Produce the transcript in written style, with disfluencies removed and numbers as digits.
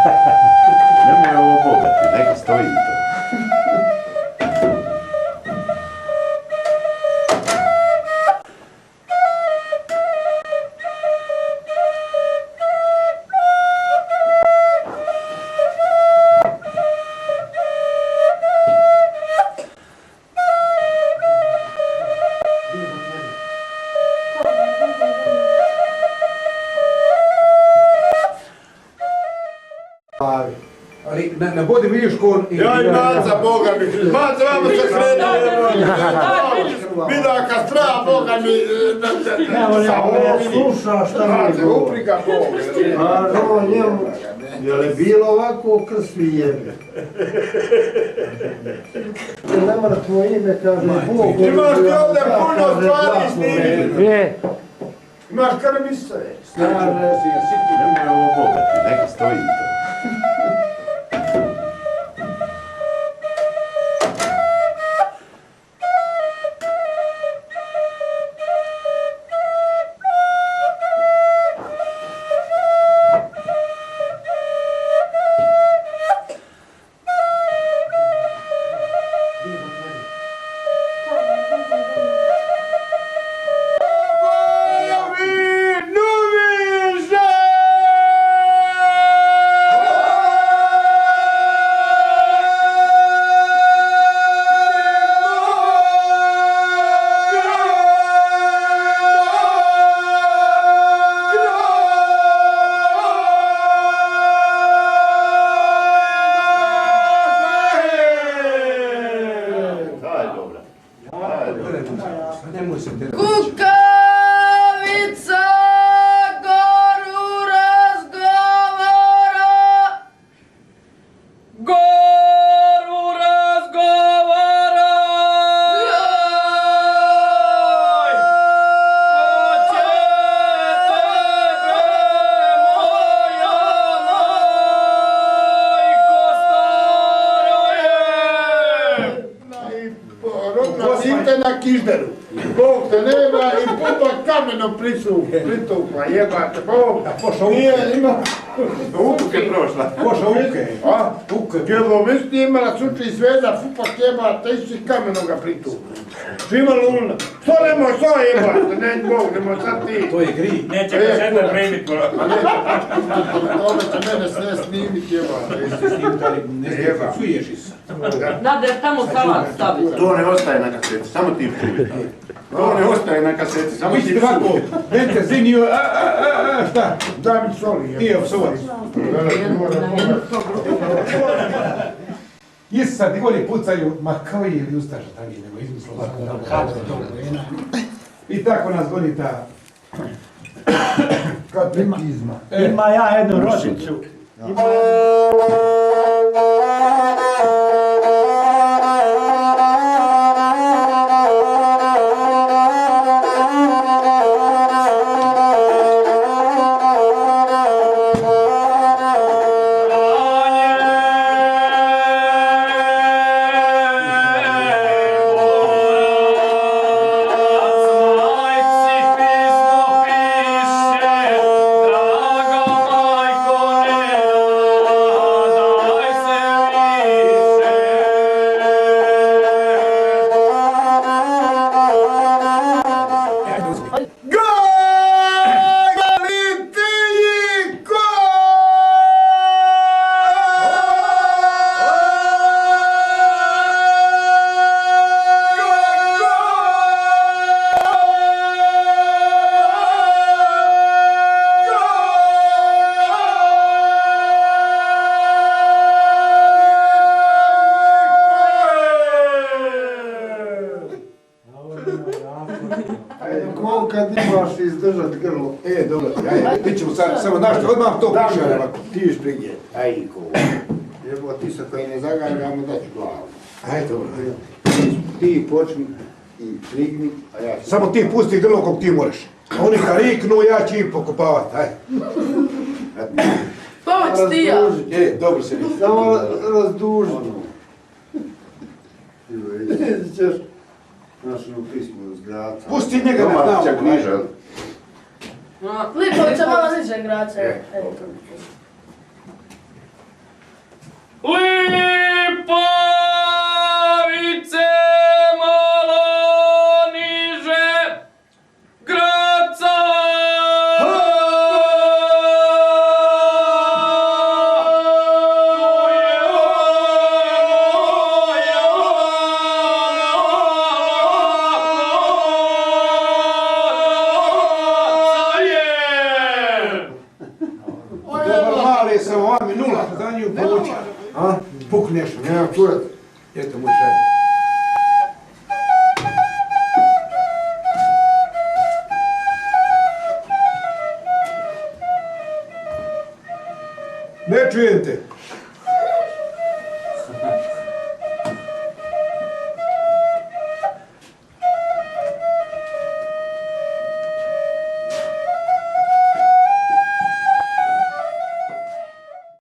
Nemoj ovo bogati, neka stoji to. Ali ne bodi vidiš kon... Joj, Maca, Boga mi, Maca, vamo se kreni, vidaka strah, Boga mi, sluša šta mi Maca, govori. uprika Boga. A no, njemu, je li bilo ovako krstvi jebe? Ne mora tvoje ime, kaže Bog. Imaš ti ovdje puno stvari snimiti. Imaš krmice. Nemoj ovo bogati, neka stoji to. Kukavica goru razgovara, goru razgovara. Hoće tebe moja majko stara je. Rodna dite na kižderu. Bog te nema i puta kamenom pritukla, jebate, Bog. Nije ima... Uke prošla. Koša uke. A? Djevo, mi nije imala suči sveza, fupak jebate, isti kamenom ga pritukla. Svima luna. Što nemoj, što jebate, ne Bog, nemoj sad ti. To je gri. Neće ga žena primit, bro. Tome će mene sve snimit, jebate. Jeste snimiti, ali ne snimiti, čuješ i sad. Nade, tamo salat stavite. To ne ostaje na kaseti, samo ti čuj. To ne ostaje na kaseti, samo ti Mislite ovako, Vente zinio, šta? Daj mi soli, Nije opsovac. Jesu sad goli pucaju, ma kao je li ustaša tamo idemo, izmislilo sam da hapse tog plena. I tako nas goni ta kapitizma. Ima ja jednu rodicu. Kad imaš izdržat grlo. Dobro ti, ajde, ti ćemo sad, samo našto, odmah to piše. Ti šprigje, ajko. Jebo, ti se koji ne zagajamo, daću glavu. Ajde, dobro. Ti počni i prigni, a ja ću... Samo ti pusti grlo kog ti moraš. A oni kad riknu, ja ću ih pokopavat, ajde. Pomoć ti ja. Dobro se vidi. Samo razdužno. Ćeš našo pismo iz Graca. Pusti njega na Doma tamo. će knjiža. Lipovića malo niže grače. samo vam je nula, za nju povuća. A? Pukneš. Nema kurac. Eto moj šajb. Ne čujem te.